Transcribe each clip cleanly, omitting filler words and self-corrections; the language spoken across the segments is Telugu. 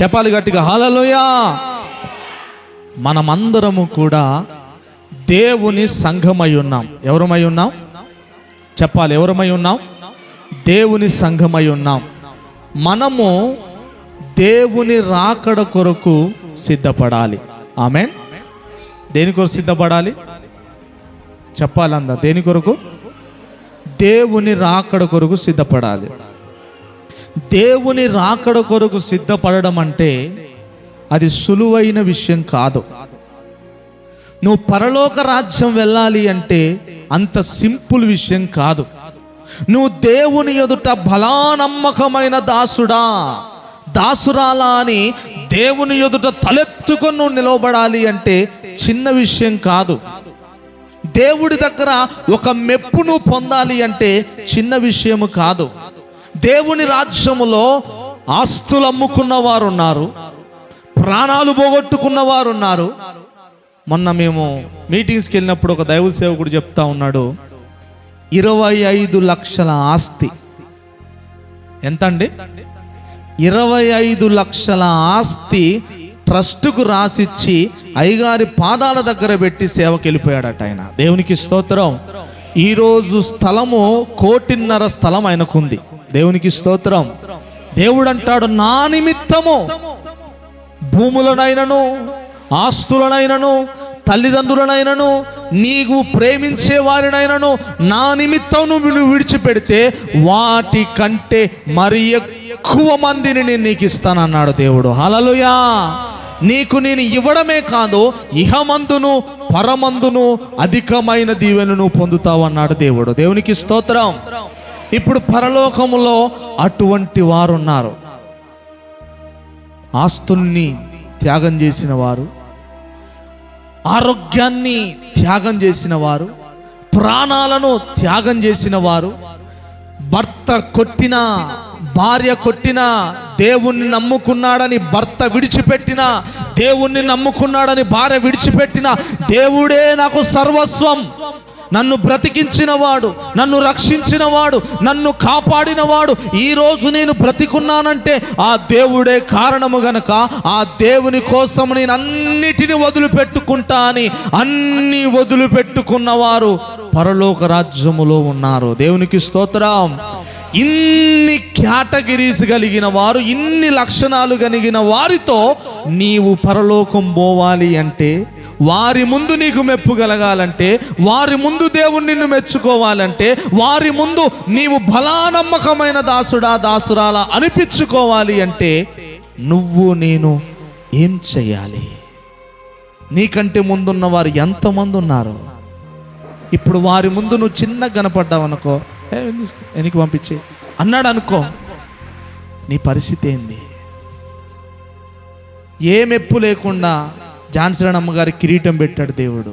చెప్పాలి గట్టిగా హల్లెలూయా. మనమందరము కూడా దేవుని సంఘమై ఉన్నాం. ఎవరమై ఉన్నాం? చెప్పాలి, ఎవరమై ఉన్నాం? దేవుని సంఘమై ఉన్నాం. మనము దేవుని రాకడ కొరకు సిద్ధపడాలి. ఆమేన్. దేని కొరకు సిద్ధపడాలి? చెప్పాలి అందరూ. దేని కొరకు? దేవుని రాకడ కొరకు సిద్ధపడాలి. దేవుని రాకడ కొరకు సిద్ధపడడం అంటే అది సులువైన విషయం కాదు. నువ్వు పరలోక రాజ్యం వెళ్ళాలి అంటే అంత సింపుల్ విషయం కాదు. నువ్వు దేవుని ఎదుట బలానమ్మకమైన దాసుడా దాసురాలా అని దేవుని ఎదుట తలెత్తుకొని నువ్వు నిలవబడాలి అంటే చిన్న విషయం కాదు. దేవుడి దగ్గర ఒక మెప్పును పొందాలి అంటే చిన్న విషయము కాదు. దేవుని రాజ్యములో ఆస్తులు అమ్ముకున్న వారు ఉన్నారు, ప్రాణాలు పోగొట్టుకున్న వారు ఉన్నారు. మొన్న మేము మీటింగ్స్కి వెళ్ళినప్పుడు ఒక దైవ సేవకుడు చెప్తా ఉన్నాడు, 25 లక్షల ఆస్తి. ఎంత అండి? 25 లక్షల ఆస్తి ట్రస్టుకు రాసిచ్చి అయ్యగారి పాదాల దగ్గర పెట్టి సేవకి వెళ్ళిపోయాడట ఆయన. దేవునికి స్తోత్రం. ఈరోజు స్థలము 1.5 కోటి స్థలం ఆయనకుంది. దేవునికి స్తోత్రం. దేవుడు అంటాడు, నా నిమిత్తము భూములనైనను ఆస్తులనైనను తల్లిదండ్రులనైనను నీకు ప్రేమించే వారినైనను నా నిమిత్తం నువ్వు విడిచిపెడితే వాటి కంటే మరి ఎక్కువ మందిని నేను నీకు ఇస్తానన్నాడు దేవుడు. హల్లెలూయా. నీకు నేను ఇవ్వడమే కాదు, ఇహమందును పరమందును అధికమైన దీవెనను పొందుతావు అన్నాడు దేవుడు. దేవునికి స్తోత్రం. ఇప్పుడు పరలోకములో అటువంటి వారు ఉన్నారు. ఆస్తుల్ని త్యాగం చేసిన వారు, ఆరోగ్యాన్ని త్యాగం చేసిన వారు, ప్రాణాలను త్యాగం చేసిన వారు, భర్త కొట్టినా భార్య కొట్టినా దేవుణ్ణి నమ్ముకున్నాడని భర్త విడిచిపెట్టినా, దేవుణ్ణి నమ్ముకున్నాడని భార్య విడిచిపెట్టినా, దేవుడే నాకు సర్వస్వం, నన్ను బ్రతికించినవాడు, నన్ను రక్షించినవాడు, నన్ను కాపాడినవాడు, ఈరోజు నేను బ్రతికున్నానంటే ఆ దేవుడే కారణము గనక ఆ దేవుని కోసం నేను అన్నిటిని వదిలిపెట్టుకుంటా అని అన్ని వదిలిపెట్టుకున్నవారు పరలోక రాజ్యములో ఉన్నారు. దేవునికి స్తోత్రం. ఇన్ని కేటగిరీస్ కలిగిన వారు, ఇన్ని లక్షణాలు కలిగిన వారితో నీవు పరలోకం పోవాలి అంటే, వారి ముందు నీకు మెప్పు కలగాలంటే, వారి ముందు దేవుడు నిన్ను మెచ్చుకోవాలంటే, వారి ముందు నీవు బలానమ్మకమైన దాసుడా దాసురాలా అనిపించుకోవాలి అంటే నువ్వు నేను ఏం చెయ్యాలి? నీకంటే ముందున్న వారు ఎంతమంది ఉన్నారు? ఇప్పుడు వారి ముందు నువ్వు చిన్న కనపడ్డావు అనుకో, ఎనికి పంపించే అన్నాడు అనుకో, నీ పరిస్థితి ఏంది? ఏ మెప్పు లేకుండా ఝాన్సీ అమ్మగారి కిరీటం పెట్టాడు దేవుడు.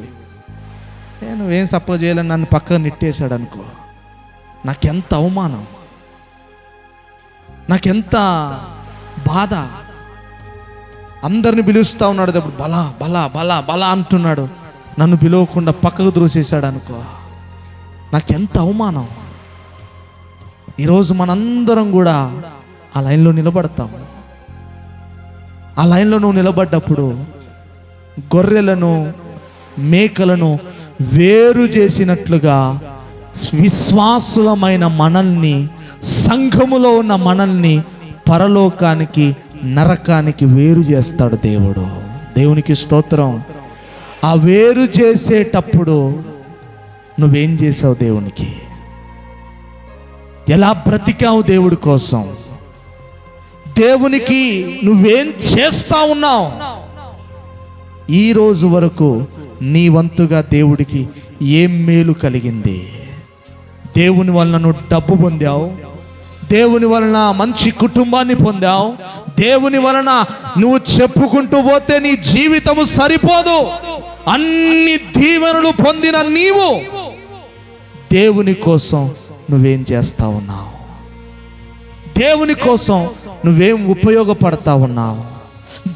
నేను ఏం సప్ప చేయాలని నన్ను పక్కన నెట్టేశాడు అనుకో, నాకెంత అవమానం, నాకెంత బాధ. అందరిని పిలుస్తూ ఉన్నాడు దేవుడు, బలా బలా బలా బలా అంటున్నాడు, నన్ను పిలవకుండా పక్కకు ద్రోసేశాడు అనుకో, నాకెంత అవమానం. ఈరోజు మనందరం కూడా ఆ లైన్లో నిలబడతాం. ఆ లైన్లో నువ్వు నిలబడ్డప్పుడు గొర్రెలను మేకలను వేరు చేసినట్లుగా విశ్వాసులమైన మనల్ని, సంఘములో ఉన్న మనల్ని పరలోకానికి నరకానికి వేరు చేస్తాడు దేవుడు. దేవునికి స్తోత్రం. ఆ వేరు చేసేటప్పుడు నువ్వేం చేసావు? దేవునికి ఎలా బ్రతికావు? దేవుడి కోసం దేవునికి నువ్వేం చేస్తా ఉన్నావు? ఈ రోజు వరకు నీ వంతుగా దేవుడికి ఏం మేలు కలిగింది? దేవుని వలన నువ్వు డబ్బు పొందావు, దేవుని వలన మంచి కుటుంబాన్ని పొందావు, దేవుని వలన నువ్వు చెప్పుకుంటూ పోతే నీ జీవితము సరిపోదు. అన్ని దీవెనలు పొందిన నీవు దేవుని కోసం నువ్వేం చేస్తా ఉన్నావు? దేవుని కోసం నువ్వేం ఉపయోగపడతా ఉన్నావు?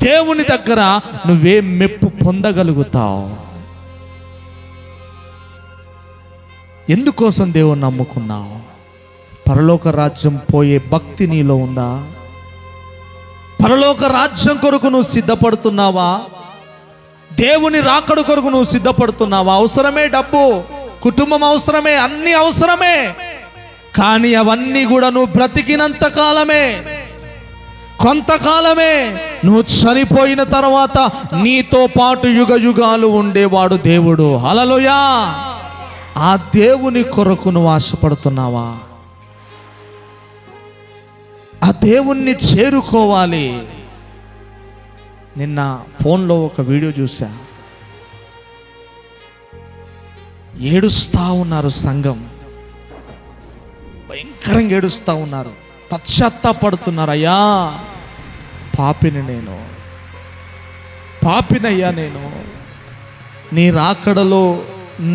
దేవుని దగ్గర నువ్వేం మెప్పు పొందగలుగుతావు? ఎందుకోసం దేవుని నమ్ముకున్నావు? పరలోక రాజ్యం పోయే భక్తి నీలో ఉందా? పరలోక రాజ్యం కొరకు నువ్వు సిద్ధపడుతున్నావా? దేవుని రాకడ కొరకు నువ్వు సిద్ధపడుతున్నావా? అవసరమే డబ్బు, కుటుంబం అవసరమే, అన్ని అవసరమే. కానీ అవన్నీ కూడా నువ్వు బ్రతికినంత కాలమే, కొంతకాలమే. నువ్వు చనిపోయిన తర్వాత నీతో పాటు యుగ యుగాలు ఉండేవాడు దేవుడు. హల్లెలూయా. ఆ దేవుని కొరకు నువ్వు ఆశపడుతున్నావా? ఆ దేవుణ్ణి చేరుకోవాలి. నిన్న ఫోన్లో ఒక వీడియో చూసా. ఏడుస్తా ఉన్నారు సంఘం, భయంకరంగా ఏడుస్తా ఉన్నారు, పశ్చాత్తాపడుతున్నారు. అయ్యా పాపినయ్యా నేను, నీ రాకడలో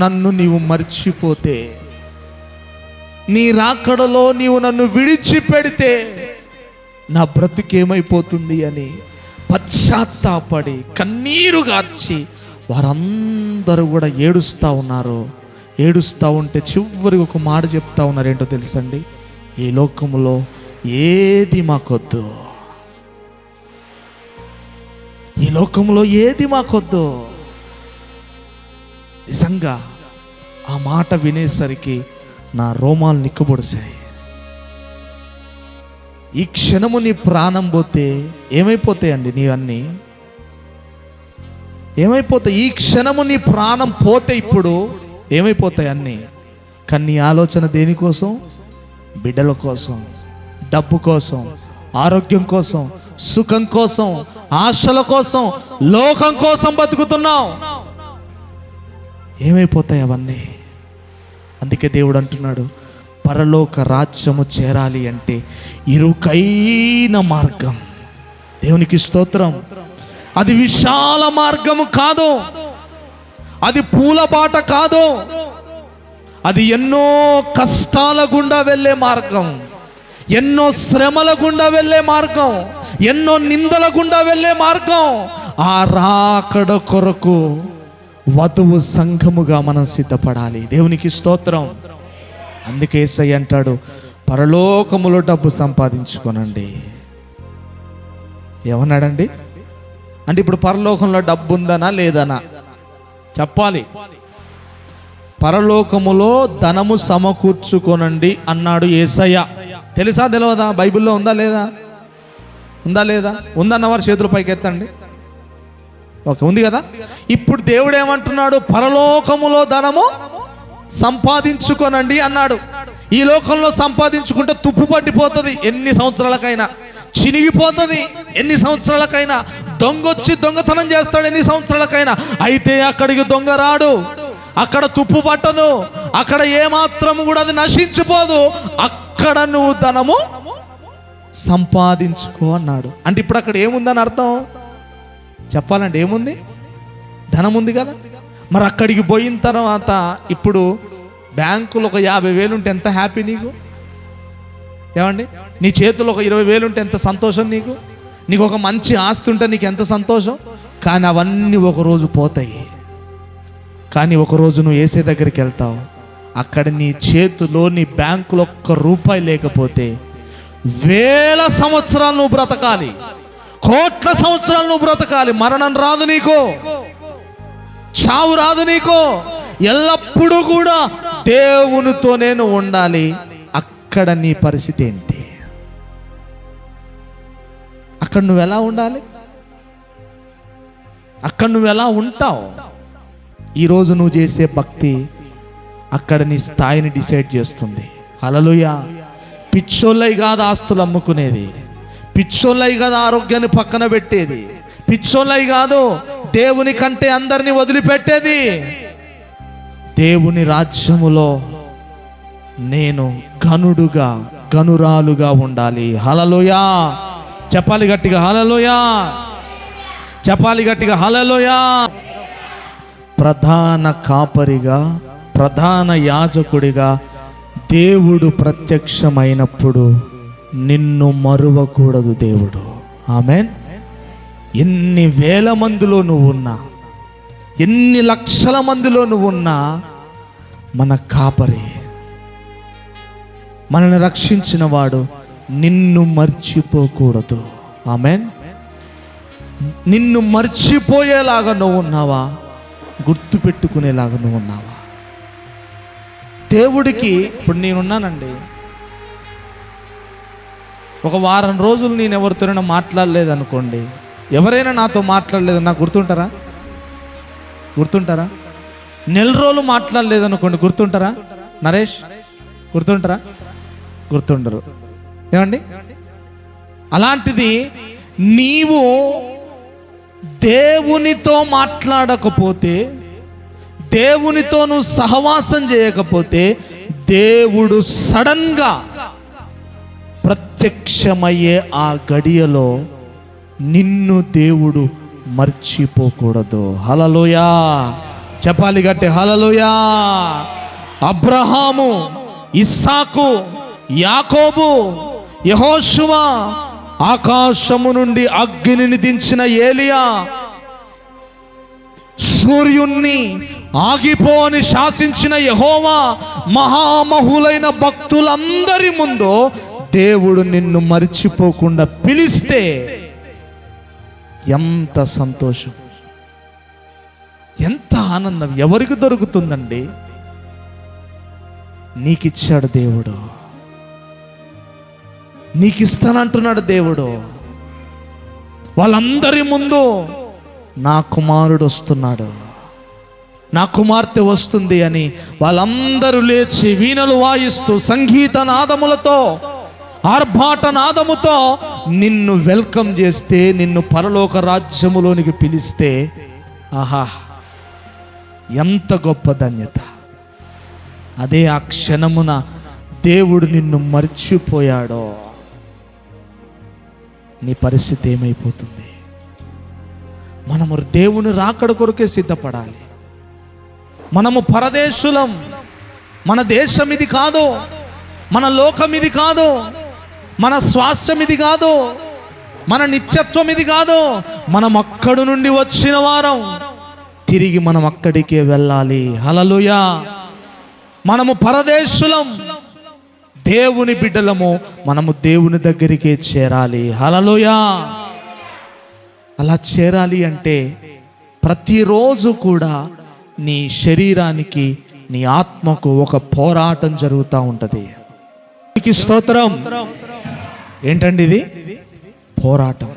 నన్ను నీవు మర్చిపోతే, నీ రాకడలో నీవు నన్ను విడిచిపెడితే నా బ్రతుకేమైపోతుంది అని పశ్చాత్తాపడి కన్నీరు గార్చి వారందరూ కూడా ఏడుస్తూ ఉన్నారు. ఏడుస్తూ ఉంటే చివరికి ఒక మాట చెప్తా ఉన్నారు. ఏంటో తెలుసండి? ఈ లోకములో ఏది మాకొద్దు, ఈ లోకంలో ఏది మాకొద్దు. నిజంగా ఆ మాట వినేసరికి నా రోమాలు నిక్కబొడిశాయి. ఈ క్షణము నీ ప్రాణం పోతే ఏమైపోతాయండి? నీవన్నీ ఏమైపోతాయి? ఈ క్షణము నీ ప్రాణం పోతే ఇప్పుడు ఏమైపోతాయి అన్నీ? కానీ నీ ఆలోచన దేనికోసం? బిడ్డల కోసం, డబ్బు కోసం, ఆరోగ్యం కోసం, సుఖం కోసం, ఆశల కోసం, లోకం కోసం బతుకుతున్నావు. ఏమైపోతాయి అవన్నీ? అందుకే దేవుడు అంటున్నాడు, పరలోక రాజ్యము చేరాలి అంటే ఇరుకైన మార్గం. దేవునికి స్తోత్రం. అది విశాల మార్గము కాదు, అది పూల బాట కాదు, అది ఎన్నో కష్టాల గుండా వెళ్ళే మార్గం, ఎన్నో శ్రమల గుండా వెళ్ళే మార్గం, ఎన్నో నిందల గుండా వెళ్ళే మార్గం. ఆ రాకడ కొరకు వధువు సంఘముగా మనం సిద్ధపడాలి. దేవునికి స్తోత్రం. అందుకే యేసయ్య అంటాడు, పరలోకములో డబ్బు సంపాదించుకోనండి. ఏమన్నాడండి? అంటే ఇప్పుడు పరలోకంలో డబ్బు ఉందనా లేదనా చెప్పాలి. పరలోకములో ధనము సమకూర్చుకోనండి అన్నాడు యేసయ్య. తెలుసా తెలియదా? బైబిల్లో ఉందా లేదా? ఉందా లేదా? ఉందన్నవారు చేతుల పైకి ఎత్తండి. ఓకే, ఉంది కదా. ఇప్పుడు దేవుడు ఏమంటున్నాడు? పరలోకములో ధనము సంపాదించుకోనండి అన్నాడు. ఈ లోకంలో సంపాదించుకుంటే తుప్పు పట్టిపోతుంది, ఎన్ని సంవత్సరాలకైనా చినిగిపోతుంది, ఎన్ని సంవత్సరాలకైనా దొంగొచ్చి దొంగతనం చేస్తాడు, ఎన్ని సంవత్సరాలకైనా. అయితే అక్కడికి దొంగ రాడు, అక్కడ తుప్పు పట్టదు, అక్కడ ఏమాత్రము కూడా అది నశించిపోదు. అక్కడ నువ్వు ధనము సంపాదించుకో అన్నాడు. అంటే ఇప్పుడు అక్కడ ఏముందని అర్థం చెప్పాలంటే ఏముంది? ధనం ఉంది కదా. మరి అక్కడికి పోయిన తర్వాత ఇప్పుడు బ్యాంకులో ఒక 50,000 ఉంటే ఎంత హ్యాపీ నీకు? ఏమండి? నీ చేతిలో ఒక 20,000 ఉంటే ఎంత సంతోషం నీకు? నీకు ఒక మంచి ఆస్తి ఉంటే నీకు ఎంత సంతోషం? కానీ అవన్నీ ఒకరోజు పోతాయి. కానీ ఒకరోజు నువ్వు యేసే దగ్గరికి వెళ్తావు, అక్కడ నీ చేతిలో నీ బ్యాంకులో ఒక్క రూపాయి లేకపోతే 1000 సంవత్సరాలు నువ్వు బ్రతకాలి, కోట్ల సంవత్సరాలు నువ్వు బ్రతకాలి. మరణం రాదు నీకు, చావు రాదు నీకు. ఎల్లప్పుడూ కూడా దేవునితోనే నువ్వు ఉండాలి. అక్కడ నీ పరిస్థితి ఏంటి? అక్కడ నువ్వు ఎలా ఉండాలి? అక్కడ నువ్వు ఎలా ఉంటావు? ఈరోజు నువ్వు చేసే భక్తి అక్కడ నీ స్థాయిని డిసైడ్ చేస్తుంది. హల్లెలూయా. పిచ్చోళ్ళై కాదు ఆస్తులు అమ్ముకునేది, పిచ్చోళ్ళై కాదు ఆరోగ్యాన్ని పక్కన పెట్టేది, పిచ్చోళ్ళై కాదు దేవుని కంటే అందరినీ వదిలిపెట్టేది. దేవుని రాజ్యములో నేను ఘనుడుగా ఘనురాలుగా ఉండాలి. హల్లెలూయా. చెప్పాలి గట్టిగా హల్లెలూయా. చెప్పాలి గట్టిగా హల్లెలూయా. ప్రధాన కాపరిగా, ప్రధాన యాజకుడిగా దేవుడు ప్రత్యక్షమైనప్పుడు నిన్ను మరువకూడదు దేవుడు. ఆమేన్. ఎన్ని వేల మందిలో నువ్వున్నా, ఎన్ని లక్షల మందిలో నువ్వున్నా, మన కాపరి, మనల్ని రక్షించిన వాడు నిన్ను మర్చిపోకూడదు. ఆమేన్. నిన్ను మర్చిపోయేలాగా నువ్వు ఉన్నావా, గుర్తుపెట్టుకునేలాగా నువ్వు ఉన్నావా? దేవుడికి ఇప్పుడు నేనున్నానండి, ఒక వారం రోజులు నేను ఎవరితోనైనా మాట్లాడలేదు అనుకోండి, ఎవరైనా నాతో మాట్లాడలేదు, నాకు గుర్తుంటారా? నెల రోజులు మాట్లాడలేదు అనుకోండి, గుర్తుంటారా? నరేష్ గుర్తుంటారా? గుర్తుండరు. ఏమండి? అలాంటిది నీవు దేవునితో మాట్లాడకపోతే, దేవునితో నువ్వు సహవాసం చేయకపోతే, దేవుడు సడన్గా ప్రత్యక్షమయ్యే ఆ గడియలో నిన్ను దేవుడు మర్చిపోకూడదు. హల్లెలూయా చెప్పాలి గట్టి, హల్లెలూయా. అబ్రహాము, ఇస్సాకు, యాకోబు, యెహోషువ, ఆకాశము నుండి అగ్నిని దించిన ఏలియా, సూర్యుణ్ణి ఆగిపో అని శాసించిన యెహోవా, మహామహులైన భక్తులందరి ముందు దేవుడు నిన్ను మర్చిపోకుండా పిలిస్తే ఎంత సంతోషం, ఎంత ఆనందం ఎవరికి దొరుకుతుందండి? నీకిచ్చాడు దేవుడు, నీకిస్తానంటున్నాడు దేవుడు. వాళ్ళందరి ముందు నా కుమారుడు వస్తున్నాడు, నా కుమార్తె వస్తుంది అని వాళ్ళందరూ లేచి వీణలు వాయిస్తూ సంగీత నాదములతో, ఆర్భాట నాదముతో నిన్ను వెల్కమ్ చేస్తే, నిన్ను పరలోక రాజ్యములోనికి పిలిస్తే, ఆహా ఎంత గొప్ప ధన్యత. అదే ఆ క్షణమున దేవుడు నిన్ను మర్చిపోయాడో నీ పరిస్థితి ఏమైపోతుంది? మనము దేవుని రాకడ కొరకే సిద్ధపడాలి. మనము పరదేశులం, మన దేశం ఇది కాదు, మన లోకం ఇది కాదు, మన స్వాస్థ్యం ఇది కాదు, మన నిత్యత్వం ఇది కాదు. మనం అక్కడి నుండి వచ్చిన వారం, తిరిగి మనం అక్కడికే వెళ్ళాలి. హల్లెలూయా. మనము పరదేశులం, దేవుని బిడ్డలము, మనము దేవుని దగ్గరికే చేరాలి. హల్లెలూయా. అలా చేరాలి అంటే ప్రతిరోజు కూడా నీ శరీరానికి, నీ ఆత్మకు ఒక పోరాటం జరుగుతూ ఉంటుంది. స్తోత్రం. ఏంటండి ఇది? పోరాటం.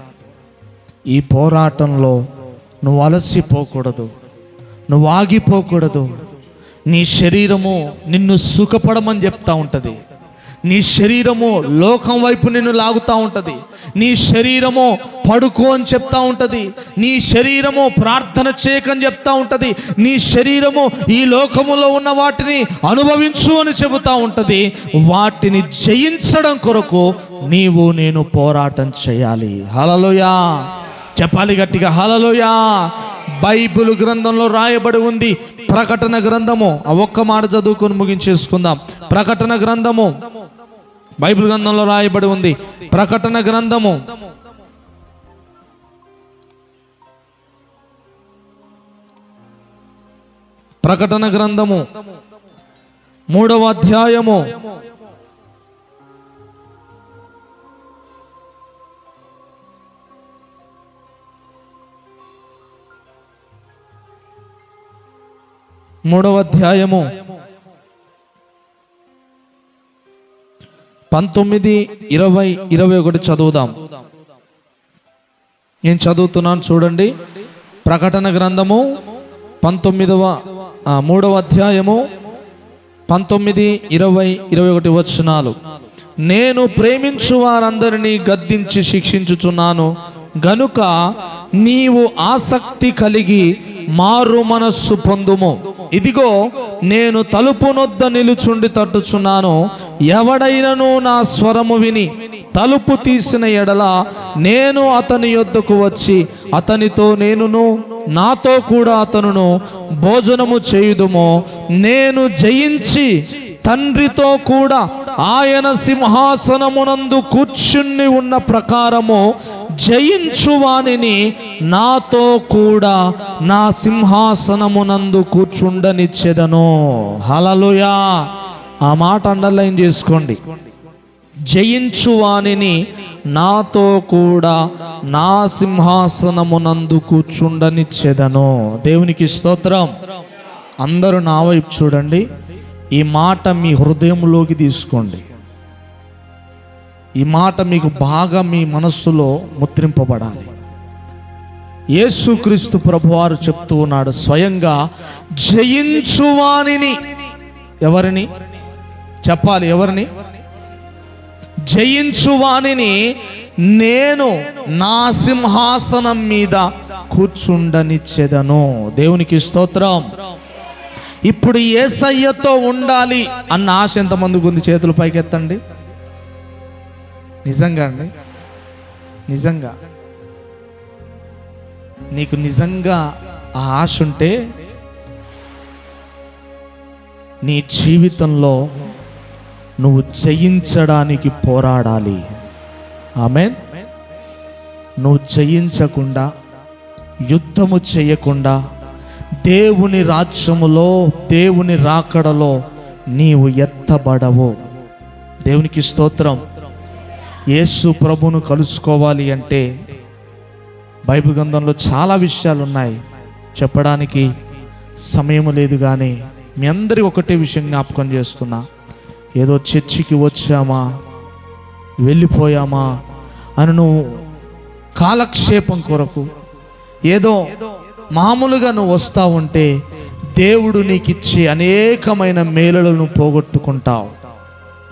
ఈ పోరాటంలో నువ్వు అలసిపోకూడదు, నువ్వు ఆగిపోకూడదు. నీ శరీరము నిన్ను సుఖపడమని చెప్తా ఉంటుంది, నీ శరీరము లోకం వైపు నిన్ను లాగుతూ ఉంటుంది, నీ శరీరము పడుకో అని చెప్తా ఉంటుంది, నీ శరీరము ప్రార్థన చేయకని చెప్తా ఉంటుంది, నీ శరీరము ఈ లోకములో ఉన్న వాటిని అనుభవించు అని చెబుతూ ఉంటుంది. వాటిని జయించడం కొరకు నీవు నేను పోరాటం చేయాలి. హల్లెలూయా చెప్పాలి గట్టిగా, హల్లెలూయా. బైబిల్ గ్రంథంలో రాయబడి ఉంది. ప్రకటన గ్రంథము, ఆ ఒక్క మాట చదువుకొని ముగించేసుకుందాం. ప్రకటన గ్రంథము బైబిల్ గ్రంథంలో రాయబడి ఉంది. ప్రకటన గ్రంథము 3వ అధ్యాయము 19, 20, 21 చదువుదాం. నేను చదువుతున్నాను చూడండి. ప్రకటన గ్రంథము 3వ అధ్యాయము 19, 20, 21 వచనాలు. నేను ప్రేమించు వారందరినీ గద్దించి శిక్షించుచున్నాను గనుక నీవు ఆసక్తి కలిగి మారు మనస్సు పొందుము. ఇదిగో నేను తలుపు నొద్ద నిలుచుండి తట్టుచున్నాను. ఎవడైనను నా స్వరము విని తలుపు తీసిన ఎడల నేను అతని యొద్దకు వచ్చి అతనితో నేనును నాతో కూడా అతనును భోజనము చేయుదుము. నేను జయించి తండ్రితో కూడా ఆయన సింహాసనమునందు కూర్చుని ఉన్న ప్రకారము జయించువానిని నాతో కూడా నా సింహాసనమునందు కూర్చుండనిచ్చెదను. హల్లెలూయా. ఆ మాట అండర్లైన్ చేసుకోండి. జయించువానిని నాతో కూడా నా సింహాసనమునందు కూర్చుండనిచ్చెదను. దేవునికి స్తోత్రం. అందరూ నా వైపు చూడండి. ఈ మాట మీ హృదయంలోకి తీసుకోండి. ఈ మాట మీకు బాగా మీ మనస్సులో ముద్రింపబడాలి. యేసుక్రీస్తు ప్రభువారు చెప్తూ ఉన్నాడు స్వయంగా, జయించువానిని. ఎవరిని చెప్పాలి? ఎవరిని? జయించువానిని నేను నా సింహాసనం మీద కూర్చుండనిచ్చెదను. దేవునికి స్తోత్రం. ఇప్పుడు యేసయ్యతో ఉండాలి అన్న ఆశ ఎంతమందికి ఉంది? చేతులు పైకెత్తండి. నిజంగా అండి, నిజంగా నీకు నిజంగా ఆ ఆశ ఉంటే నీ జీవితంలో నువ్వు జయించడానికి పోరాడాలి. ఆమేన్. నువ్వు జయించకుండా, యుద్ధము చేయకుండా, దేవుని రాజ్యములో, దేవుని రాకడలో నీవు ఎత్తబడవు. దేవునికి స్తోత్రం. యేసు ప్రభును కలుసుకోవాలి అంటే బైబిల్ గ్రంథంలో చాలా విషయాలు ఉన్నాయి, చెప్పడానికి సమయం లేదు. కానీ మీ అందరి ఒకటే విషయం జ్ఞాపకం చేస్తున్నా. ఏదో చర్చికి వచ్చామా, వెళ్ళిపోయామా అని నువ్వు కాలక్షేపం కొరకు ఏదో మామూలుగా నువ్వు వస్తా ఉంటే దేవుడు నీకు ఇచ్చే అనేకమైన మేలులను పోగొట్టుకుంటావు.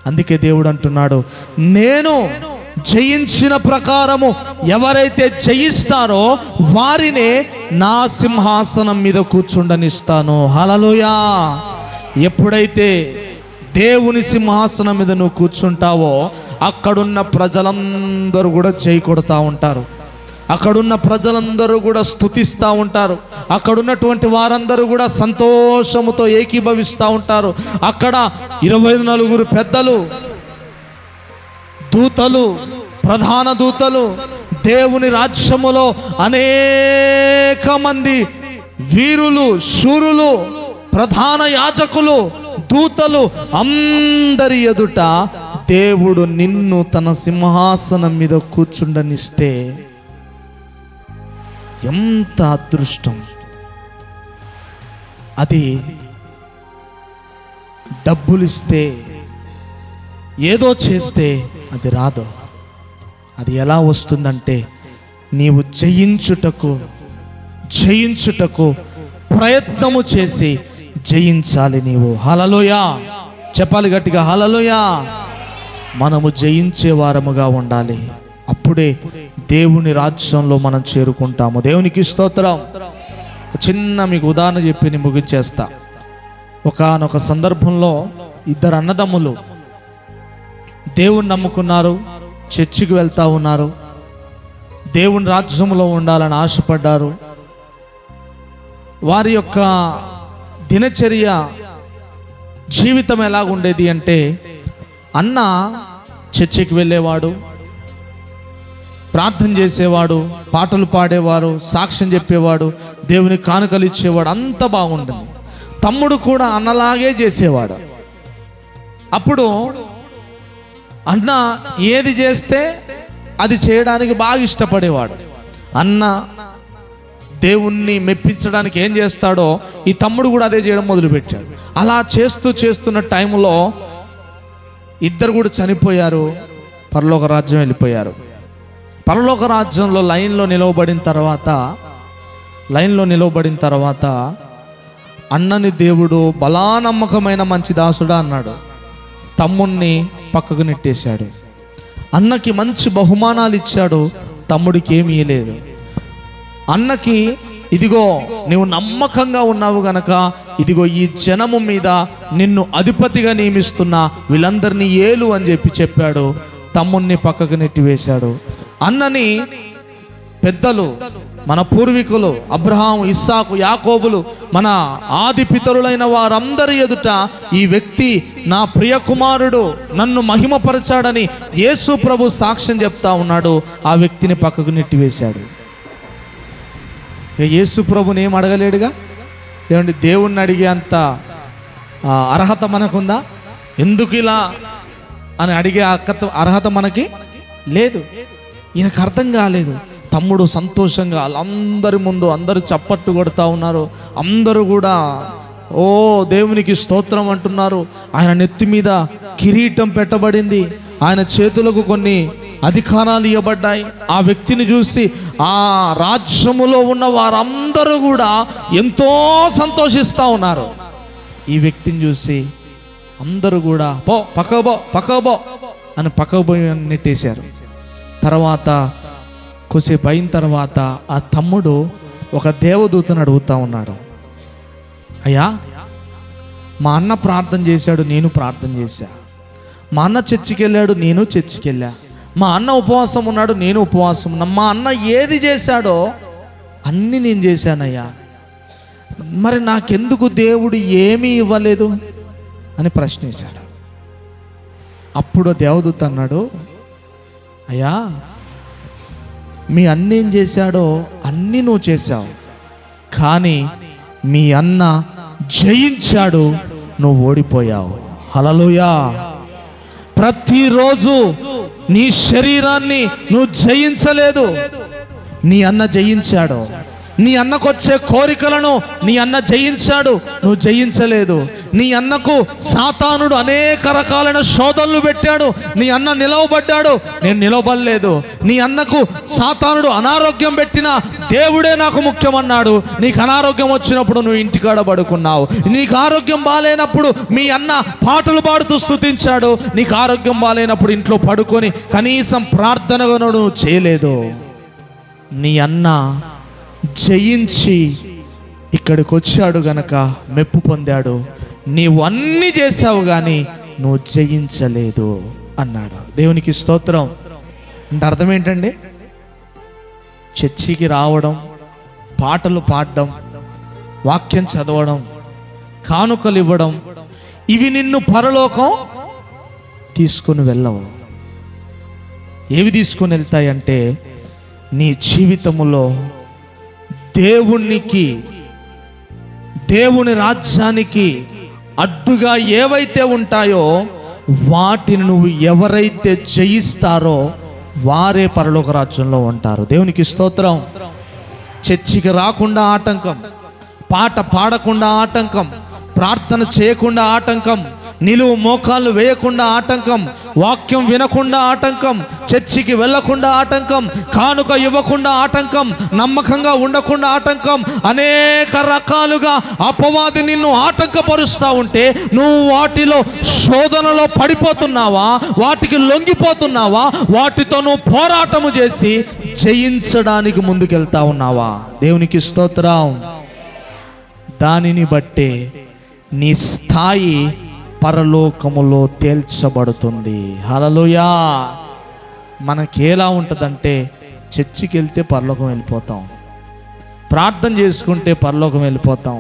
అందుకే దేవుడు అంటున్నాడు, నేను జయించిన ప్రకారము ఎవరైతే జయిస్తారో వారినే నా సింహాసనం మీద కూర్చుండనిస్తాను. హల్లెలూయా. ఎప్పుడైతే దేవుని సింహాసనం మీద నువ్వు కూర్చుంటావో అక్కడున్న ప్రజలందరూ కూడా జై కొడతా ఉంటారు. అక్కడున్న ప్రజలందరూ కూడా స్తుతిస్తూ ఉంటారు. అక్కడున్నటువంటి వారందరూ కూడా సంతోషముతో ఏకీభవిస్తూ ఉంటారు. అక్కడ 24 పెద్దలు, దూతలు, ప్రధాన దూతలు, దేవుని రాజ్యములో అనేక మంది వీరులు, శూరులు, ప్రధాన యాజకులు, దూతలు అందరి ఎదుట దేవుడు నిన్ను తన సింహాసనం మీద కూర్చుండనిస్తే ఎంత అదృష్టం అది. డబ్బులిస్తే, ఏదో చేస్తే అది రాదు. అది ఎలా వస్తుందంటే నీవు జయించుటకు ప్రయత్నము చేసి జయించాలి నీవు. హల్లెలూయా. చెప్పాలి గట్టిగా, హల్లెలూయా. మనము జయించే వారముగా ఉండాలి. అప్పుడే దేవుని రాజ్యంలో మనం చేరుకుంటాము. దేవునికి స్తోత్రం. చిన్న మీకు ఉదాహరణ చెప్పి నేను ముగించేస్తా. ఒకానొక సందర్భంలో 2 అన్నదమ్ములు దేవుణ్ణి నమ్ముకున్నారు, చర్చికి వెళ్తా ఉన్నారు, దేవుని రాజ్యంలో ఉండాలని ఆశపడ్డారు. వారి యొక్క దినచర్య జీవితం ఎలాగుండేది అంటే, అన్న చర్చికి వెళ్ళేవాడు, ప్రార్థన చేసేవాడు, పాటలు పాడేవాడు, సాక్ష్యం చెప్పేవాడు, దేవుని కానుకలు ఇచ్చేవాడు, అంత బాగుంటుంది. తమ్ముడు కూడా అన్నలాగే చేసేవాడు. అప్పుడు అన్న ఏది చేస్తే అది చేయడానికి బాగా ఇష్టపడేవాడు. అన్న దేవుణ్ణి మెప్పించడానికి ఏం చేస్తాడో ఈ తమ్ముడు కూడా అదే చేయడం మొదలుపెట్టాడు. అలా చేస్తున్న టైంలో ఇద్దరు కూడా చనిపోయారు, పరలోక రాజ్యం వెళ్ళిపోయారు. పరలోక రాజ్యంలో లైన్లో నిలవబడిన తర్వాత అన్నని దేవుడు బలా నమ్మకమైన మంచి దాసుడా అన్నాడు. తమ్ముణ్ణి పక్కకు నెట్టేశాడు. అన్నకి మంచి బహుమానాలు ఇచ్చాడు, తమ్ముడికి ఏమీ ఇయ్యలేదు. అన్నకి ఇదిగో నువ్వు నమ్మకంగా ఉన్నావు గనక ఇదిగో ఈ జనము మీద నిన్ను అధిపతిగా నియమిస్తున్నా, వీళ్ళందరినీ ఏలు అని చెప్పాడు. తమ్ముణ్ణి పక్కకు నెట్టివేశాడు. అన్నని పెద్దలు, మన పూర్వీకులు అబ్రహాము, ఇస్సాకు, యాకోబులు, మన ఆది పితరులైన వారందరి ఎదుట ఈ వ్యక్తి నా ప్రియ కుమారుడు, నన్ను మహిమపరచాడని యేసు ప్రభు సాక్ష్యం చెప్తా ఉన్నాడు. ఆ వ్యక్తిని పక్కకు నెట్టివేశాడు. యేసు ప్రభుని ఏం అడగలేడుగా. ఏమండి, దేవుణ్ణి అడిగే అంత అర్హత మనకుందా? ఎందుకు ఇలా అని అడిగే అర్హత మనకి లేదు. ఈయనకు అర్థం కాలేదు. తమ్ముడు సంతోషంగా వాళ్ళందరి ముందు అందరూ చప్పట్లు కొడతా ఉన్నారు. అందరూ కూడా ఓ దేవునికి స్తోత్రం అంటున్నారు. ఆయన నెత్తి మీద కిరీటం పెట్టబడింది, ఆయన చేతులకు కొన్ని అధికారాలు ఇవ్వబడ్డాయి. ఆ వ్యక్తిని చూసి ఆ రాజ్యములో ఉన్న వారందరూ కూడా ఎంతో సంతోషిస్తూ ఉన్నారు. ఈ వ్యక్తిని చూసి అందరూ కూడా పో పక్కకు పో అని పక్కకు పోయి నెట్టేశారు. తర్వాత కొద్దిసేపు అయిన తర్వాత ఆ తమ్ముడు ఒక దేవదూతను అడుగుతా ఉన్నాడు, అయ్యా మా అన్న ప్రార్థన చేశాడు, నేను ప్రార్థన చేశా. మా అన్న చర్చికి వెళ్ళాడు, నేను చర్చికి వెళ్ళా. మా అన్న ఉపవాసం ఉన్నాడు, నేను ఉపవాసం ఉన్నా. మా అన్న ఏది చేశాడో అన్నీ నేను చేశానయ్యా. మరి నాకెందుకు దేవుడు ఏమీ ఇవ్వలేదు అని ప్రశ్నించాడు. అప్పుడు దేవదూత అన్నాడు, అయ్యా మీ అన్న ఏం చేశాడో అన్నీ నువ్వు చేశావు, కానీ మీ అన్న జయించాడు, నువ్వు ఓడిపోయావు. హల్లెలూయా. ప్రతిరోజు నీ శరీరాన్ని నువ్వు జయించలేదు, నీ అన్న జయించాడు. నీ అన్నకొచ్చే కోరికలను నీ అన్న జయించాడు, నువ్వు జయించలేదు. నీ అన్నకు సాతానుడు అనేక రకాలైన శోధనలు పెట్టాడు, నీ అన్న నిలవబడ్డాడు, నేను నిలవబడలేదు. నీ అన్నకు సాతానుడు అనారోగ్యం పెట్టినా దేవుడే నాకు ముఖ్యమన్నాడు. నీకు అనారోగ్యం వచ్చినప్పుడు నువ్వు ఇంటికాడ పడుకున్నావు. నీకు ఆరోగ్యం బాగాలేనప్పుడు మీ అన్న పాటలు పాడుతూ స్తుతించాడు. నీకు ఆరోగ్యం బాగాలేనప్పుడు ఇంట్లో పడుకొని కనీసం ప్రార్థనగా నువ్వు చేయలేదు. నీ అన్న జయించి ఇక్కడికి వచ్చాడు గనక మెప్పు పొందాడు. నీవు అన్నీ చేశావు కానీ నువ్వు జయించలేదు అన్నాడు. దేవునికి స్తోత్రం. అంటే అర్థం ఏంటండి? చర్చికి రావడం, పాటలు పాడడం, వాక్యం చదవడం, కానుకలు ఇవ్వడం, ఇవి నిన్ను పరలోకం తీసుకుని వెళ్ళవు. ఏవి తీసుకుని వెళ్తాయంటే నీ జీవితములో దేవుని రాజ్యానికి అడ్డుగా ఏవైతే ఉంటాయో వాటిని నువ్వు ఎవరైతే జయిస్తారో వారే పరలోక రాజ్యంలో ఉంటారు. దేవునికి స్తోత్రం. చర్చికి రాకుండా ఆటంకం, పాట పాడకుండా ఆటంకం, ప్రార్థన చేయకుండా ఆటంకం, నిలువు మోకాళ్ళు వేయకుండా ఆటంకం, వాక్యం వినకుండా ఆటంకం, చర్చికి వెళ్ళకుండా ఆటంకం, కానుక ఇవ్వకుండా ఆటంకం, నమ్మకంగా ఉండకుండా ఆటంకం, అనేక రకాలుగా అపవాది నిన్ను ఆటంకపరుస్తూ ఉంటే నువ్వు వాటిలో శోధనలో పడిపోతున్నావా, వాటికి లొంగిపోతున్నావా, వాటితో నువ్వు పోరాటము చేసి జయించడానికి ముందుకెళ్తా ఉన్నావా? దేవునికి స్తోత్రం. దానిని బట్టే నీ స్థాయి పరలోకములో తేల్చబడుతుంది. హల్లెలూయా. మనకి ఎలా ఉంటుందంటే చర్చికి వెళ్తే పరలోకం వెళ్ళిపోతాం, ప్రార్థన చేసుకుంటే పరలోకం వెళ్ళిపోతాం,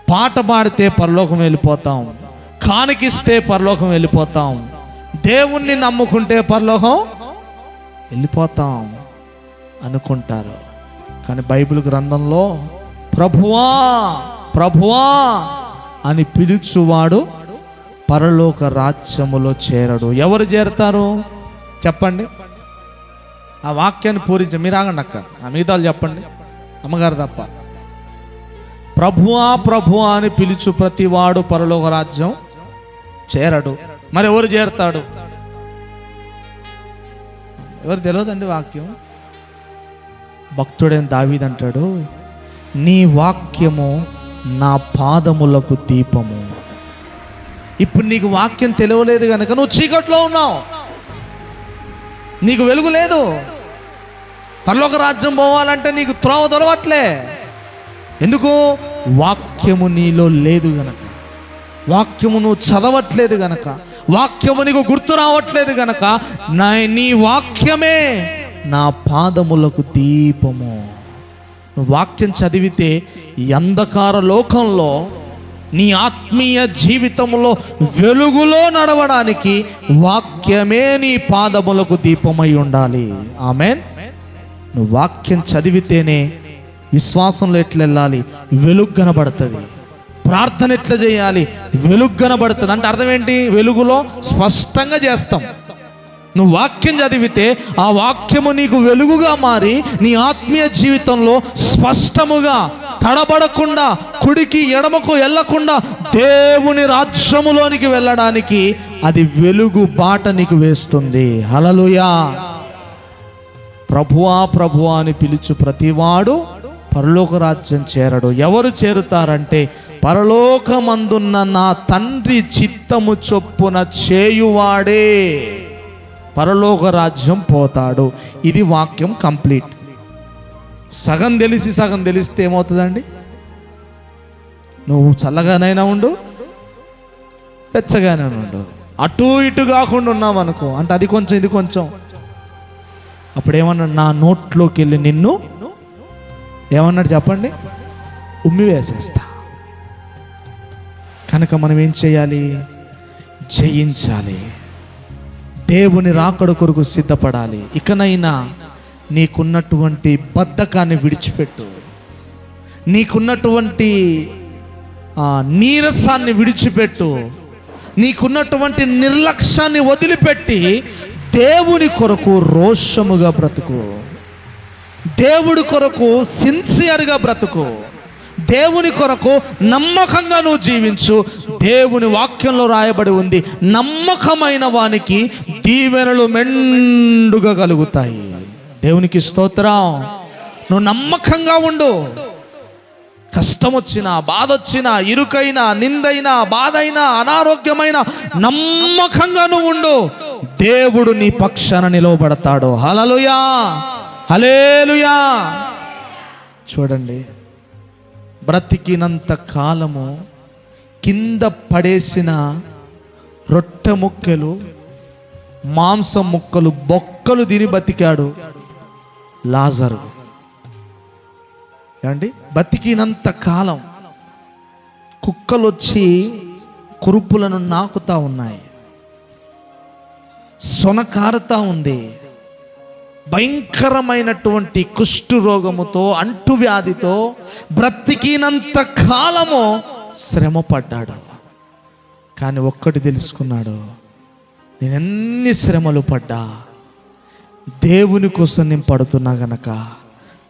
పాట పాడితే పరలోకం వెళ్ళిపోతాం, కానుకిస్తే పరలోకం వెళ్ళిపోతాం, దేవుణ్ణి నమ్ముకుంటే పరలోకం వెళ్ళిపోతాం అనుకుంటారు. కానీ బైబిల్ గ్రంథంలో ప్రభువా ప్రభువా అని పిలుచువాడు పరలోక రాజ్యములో చేరడు. ఎవరు చేరతారు చెప్పండి? ఆ వాక్యాన్ని పూరించి మీరు ఆగండి అక్క, ఆ మిగతాలు చెప్పండి, అమ్మగారు తప్ప. ప్రభువా ప్రభువా అని పిలుచు ప్రతివాడు పరలోక రాజ్యం చేరడు. మరి ఎవరు చేరతాడు? ఎవరు తెలియదండి వాక్యం. భక్తుడైన దావీదు అంటాడు, నీ వాక్యము నా పాదములకు దీపము. ఇప్పుడు నీకు వాక్యం తెలియలేదు కనుక నువ్వు చీకట్లో ఉన్నావు, నీకు వెలుగు లేదు. పరలోక రాజ్యం పోవాలంటే నీకు త్రోవ దొరవట్లే. ఎందుకు? వాక్యము నీలో లేదు గనక, వాక్యము నువ్వు చదవట్లేదు గనక, వాక్యము నీకు గుర్తు రావట్లేదు గనక. నీ వాక్యమే నా పాదములకు దీపము. నువ్వు వాక్యం చదివితే ఈ అంధకార లోకంలో నీ ఆత్మీయ జీవితంలో వెలుగులో నడవడానికి వాక్యమే నీ పాదములకు దీపమై ఉండాలి. ఆమేన్. నువ్వు వాక్యం చదివితేనే విశ్వాసంలో ఎట్లా వెళ్ళాలి, వెలుగు కనబడుతుంది. ప్రార్థన ఎట్లా చేయాలి, వెలుగు కనబడుతుంది. అంటే అర్థం ఏంటి? వెలుగులో స్పష్టంగా చేస్తాం. నువ్వు వాక్యం చదివితే ఆ వాక్యము నీకు వెలుగుగా మారి నీ ఆత్మీయ జీవితంలో స్పష్టముగా తడబడకుండా కుడికి ఎడమకు వెళ్ళకుండా దేవుని రాజ్యములోనికి వెళ్ళడానికి అది వెలుగు బాట నీకు వేస్తుంది. హల్లెలూయా. ప్రభువా ప్రభువా అని పిలుచు ప్రతివాడు పరలోక రాజ్యం చేరడు. ఎవరు చేరుతారంటే పరలోకమందున్న నా తండ్రి చిత్తము చొప్పున చేయువాడే పరలోక రాజ్యం పోతాడు. ఇది వాక్యం కంప్లీట్. సగం తెలిస్తే ఏమవుతుందండి? నువ్వు చల్లగానైనా ఉండు, వెచ్చగానే ఉండు, అటు ఇటు కాకుండా ఉన్నావు అనుకో, అంటే అది కొంచెం ఇది కొంచెం, అప్పుడేమన్నాడు? నా నోట్లోకి వెళ్ళి నిన్ను ఏమన్నాడు చెప్పండి? ఉమ్మి వేసేస్తా. కనుక మనం ఏం చేయాలి? జయించాలి. దేవుని రాకడ కొరకు సిద్ధపడాలి. ఇకనైనా నీకున్నటువంటి బద్ధకాన్ని విడిచిపెట్టు. నీకున్నటువంటి నీరసాన్ని విడిచిపెట్టు. నీకున్నటువంటి నిర్లక్ష్యాన్ని వదిలిపెట్టి దేవుని కొరకు రోషముగా బ్రతుకు. దేవుడి కొరకు సిన్సియర్గా బ్రతుకు. దేవుని కొరకు నమ్మకంగా నువ్వు జీవించు. దేవుని వాక్యంలో రాయబడి ఉంది, నమ్మకమైన వానికి దీవెనలు మెండుగా కలుగుతాయి. దేవునికి స్తోత్రం. నువ్వు నమ్మకంగా ఉండు. కష్టం వచ్చినా, బాధ వచ్చినా, ఇరుకైనా, నిందైనా, బాధైనా, అనారోగ్యమైన నమ్మకంగా నువ్వు ఉండు. దేవుడు నీ పక్షాన నిలవబడతాడు. హల్లెలూయా, హల్లెలూయా. చూడండి, బ్రతికినంత కాలము కింద పడేసిన రొట్టె ముక్కలు, మాంసం ముక్కలు, బొక్కలు తిని బతికాడు లాజరు. ఏమండి? బతికినంత కాలం కుక్కలు వచ్చి కురుపులను నాకుతా ఉన్నాయి, సొనకారుతా ఉంది. భయంకరమైనటువంటి కుష్టు రోగముతో, అంటువ్యాధితో బ్రతికినంత కాలము శ్రమ పడ్డాడు. కానీ ఒక్కటి తెలుసుకున్నాడు, నేను ఎన్ని శ్రమలు పడ్డా దేవుని కోసం నేను పడుతున్నా గనక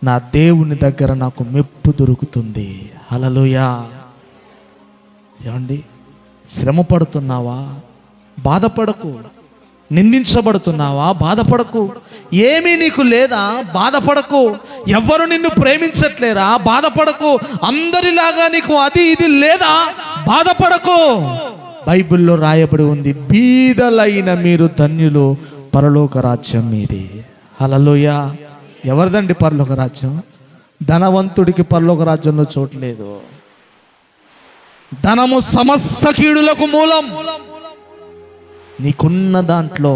నా దేవుని దగ్గర నాకు మెప్పు దొరుకుతుంది. హల్లెలూయా. ఏమండి? శ్రమ పడుతున్నావా? బాధపడకు. నిందించబడుతున్నావా? బాధపడకు. ఏమీ నీకు లేదా? బాధపడకు. ఎవ్వరు నిన్ను ప్రేమించట్లేరా? బాధపడకు. అందరిలాగా నీకు అది ఇది లేదా? బాధపడకు. బైబిల్లో రాయబడి ఉంది, బీదలైన మీరు ధన్యులు, పరలోక రాజ్యం మీది. హల్లెలూయా. ఎవరిదండి పరలోక రాజ్యం? ధనవంతుడికి పరలోక రాజ్యంలో చోటు లేదు. ధనము సమస్త కీడులకు మూలం. నీకున్న దాంట్లో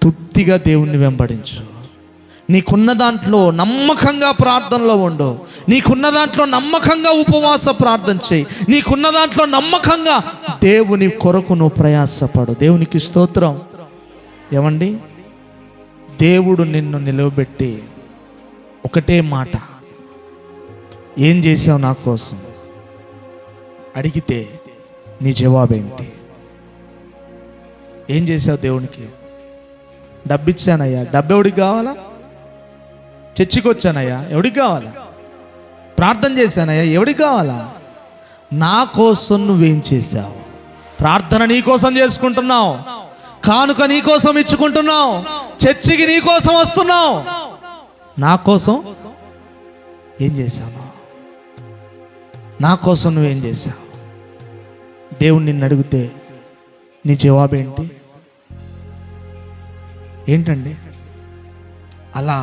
తృప్తిగా దేవుణ్ణి వెంబడించు. నీకున్న దాంట్లో నమ్మకంగా ప్రార్థనలో ఉండు. నీకున్న దాంట్లో నమ్మకంగా ఉపవాస ప్రార్థన చేయి. నీకున్న దాంట్లో నమ్మకంగా దేవుని కొరకు నువ్వు ప్రయాసపడు. దేవునికి స్తోత్రం. ఏమండి? దేవుడు నిన్ను నిలవబెట్టి ఒకటే మాట, ఏం చేసావు నా కోసం అడిగితే నీ జవాబేంటి? ఏం చేసావు దేవునికి? డబ్బిచ్చానయ్యా. డబ్బు ఎవడికి కావాలా? చర్చికి వచ్చానయ్యా, ఎవడికి కావాలా? ప్రార్థన చేశానయ్యా, ఎవడికి కావాలా? నా కోసం నువ్వేం చేశావు? ప్రార్థన నీ కోసం చేసుకుంటున్నావు, కానుక నీ కోసం ఇచ్చుకుంటున్నావు, చర్చికి నీ కోసం వస్తున్నావు. నా కోసం ఏం చేశావు? నా కోసం నువ్వేం చేశావు? దేవుడు నిన్ను అడిగితే నీ జవాబేంటి? ఏంటండి? అలా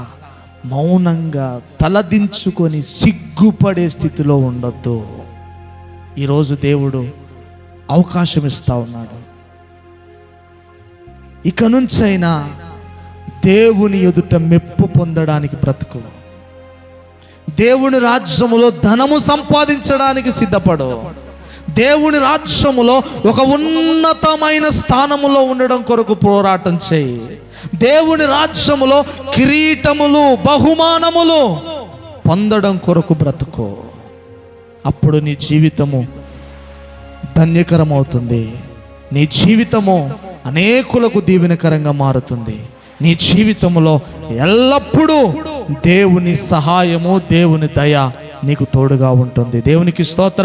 మౌనంగా తలదించుకొని సిగ్గుపడే స్థితిలో ఉండొద్దు. ఈరోజు దేవుడు అవకాశం ఇస్తా ఉన్నాడు. ఇక నుంచైనా దేవుని ఎదుట మెప్పు పొందడానికి బ్రతుకు. దేవుని రాజ్యములో ధనము సంపాదించడానికి సిద్ధపడు. దేవుని రాజ్యములో ఒక ఉన్నతమైన స్థానములో ఉండడం కొరకు పోరాటం చేయి. దేవుని రాజ్యములో కిరీటములు, బహుమానములు పొందడం కొరకు బ్రతుకు. అప్పుడు నీ జీవితము ధన్యకరమవుతుంది. నీ జీవితము అనేకులకు దీవెనకరంగా మారుతుంది. నీ జీవితంలో ఎల్లప్పుడూ దేవుని సహాయము, దేవుని దయ నీకు తోడుగా ఉంటుంది. దేవునికి స్తోత్రం.